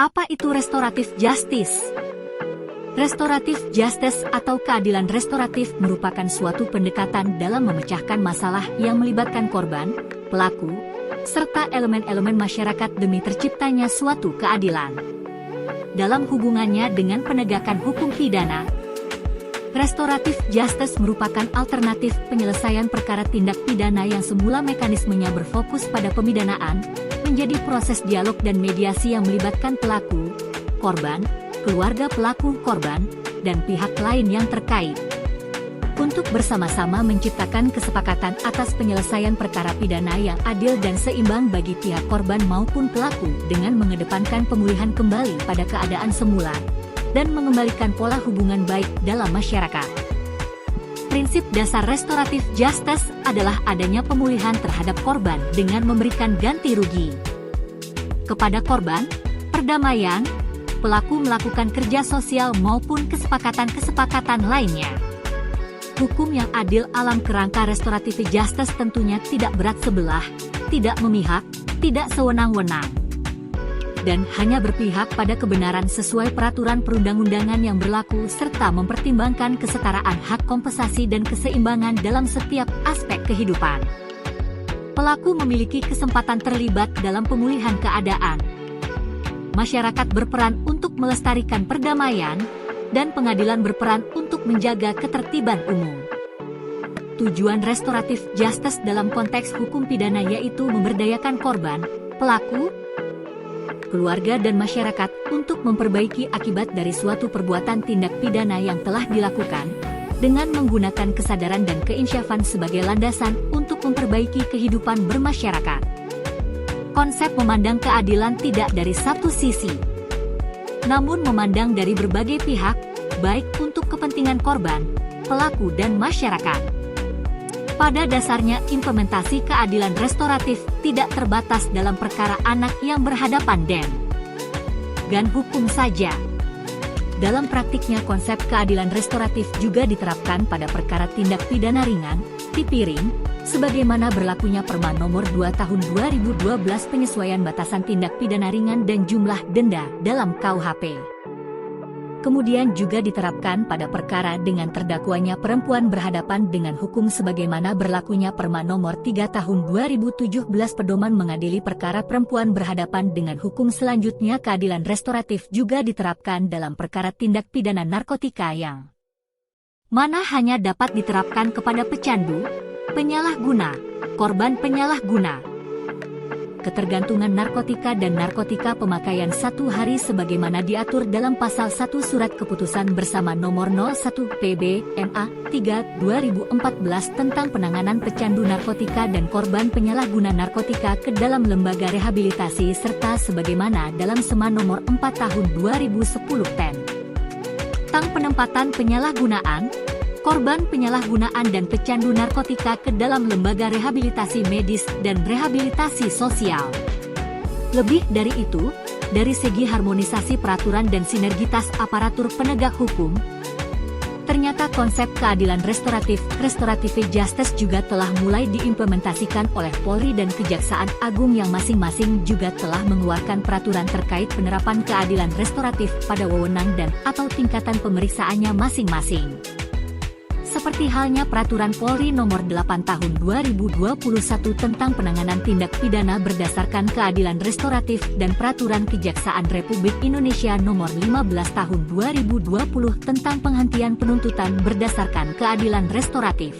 Apa itu restoratif justice? Restoratif justice atau keadilan restoratif merupakan suatu pendekatan dalam memecahkan masalah yang melibatkan korban, pelaku, serta elemen-elemen masyarakat demi terciptanya suatu keadilan. Dalam hubungannya dengan penegakan hukum pidana, restoratif justice merupakan alternatif penyelesaian perkara tindak pidana yang semula mekanismenya berfokus pada pemidanaan, menjadi proses dialog dan mediasi yang melibatkan pelaku, korban, keluarga pelaku korban, dan pihak lain yang terkait. Untuk bersama-sama menciptakan kesepakatan atas penyelesaian perkara pidana yang adil dan seimbang bagi pihak korban maupun pelaku dengan mengedepankan pemulihan kembali pada keadaan semula, dan mengembalikan pola hubungan baik dalam masyarakat. Prinsip dasar restoratif justice adalah adanya pemulihan terhadap korban dengan memberikan ganti rugi kepada korban, perdamaian, pelaku melakukan kerja sosial maupun kesepakatan-kesepakatan lainnya. Hukum yang adil alam kerangka restoratif justice tentunya tidak berat sebelah, tidak memihak, tidak sewenang-wenang, dan hanya berpihak pada kebenaran sesuai peraturan perundang-undangan yang berlaku serta mempertimbangkan kesetaraan hak kompensasi dan keseimbangan dalam setiap aspek kehidupan. Pelaku memiliki kesempatan terlibat dalam pemulihan keadaan. Masyarakat berperan untuk melestarikan perdamaian, dan pengadilan berperan untuk menjaga ketertiban umum. Tujuan restoratif justice dalam konteks hukum pidana yaitu memberdayakan korban, pelaku, keluarga dan masyarakat untuk memperbaiki akibat dari suatu perbuatan tindak pidana yang telah dilakukan, dengan menggunakan kesadaran dan keinsyafan sebagai landasan untuk memperbaiki kehidupan bermasyarakat. Konsep memandang keadilan tidak dari satu sisi, namun memandang dari berbagai pihak, baik untuk kepentingan korban, pelaku dan masyarakat. Pada dasarnya implementasi keadilan restoratif tidak terbatas dalam perkara anak yang berhadapan dengan hukum saja. Dalam praktiknya konsep keadilan restoratif juga diterapkan pada perkara tindak pidana ringan, tipiring, sebagaimana berlakunya Perma Nomor 2 Tahun 2012 penyesuaian batasan tindak pidana ringan dan jumlah denda dalam KUHP. Kemudian juga diterapkan pada perkara dengan terdakwanya perempuan berhadapan dengan hukum sebagaimana berlakunya Perma Nomor 3 Tahun 2017 Pedoman mengadili perkara perempuan berhadapan dengan hukum. Selanjutnya keadilan restoratif juga diterapkan dalam perkara tindak pidana narkotika yang mana hanya dapat diterapkan kepada pecandu, penyalahguna, korban penyalahguna, ketergantungan narkotika dan narkotika pemakaian 1 hari sebagaimana diatur dalam Pasal 1 Surat Keputusan Bersama Nomor 01 PB MA 3 2014 tentang penanganan pecandu narkotika dan korban penyalahguna narkotika ke dalam lembaga rehabilitasi serta sebagaimana dalam Sema Nomor 4 Tahun 2010 tentang penempatan penyalahgunaan, korban penyalahgunaan dan pecandu narkotika ke dalam lembaga rehabilitasi medis dan rehabilitasi sosial. Lebih dari itu, dari segi harmonisasi peraturan dan sinergitas aparatur penegak hukum, ternyata konsep keadilan restoratif justice juga telah mulai diimplementasikan oleh Polri dan Kejaksaan Agung yang masing-masing juga telah mengeluarkan peraturan terkait penerapan keadilan restoratif pada wewenang dan atau tingkatan pemeriksaannya masing-masing. Seperti halnya Peraturan Polri Nomor 8 Tahun 2021 tentang penanganan tindak pidana berdasarkan keadilan restoratif dan Peraturan Kejaksaan Republik Indonesia Nomor 15 Tahun 2020 tentang penghentian penuntutan berdasarkan keadilan restoratif.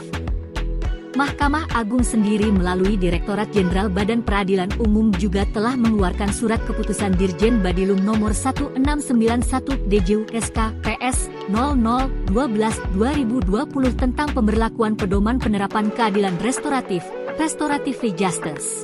Mahkamah Agung sendiri melalui Direktorat Jenderal Badan Peradilan Umum juga telah mengeluarkan Surat Keputusan Dirjen Badilum Nomor 1691 DJU SK PS 0012/2020 tentang pemberlakuan pedoman penerapan keadilan restoratif justice.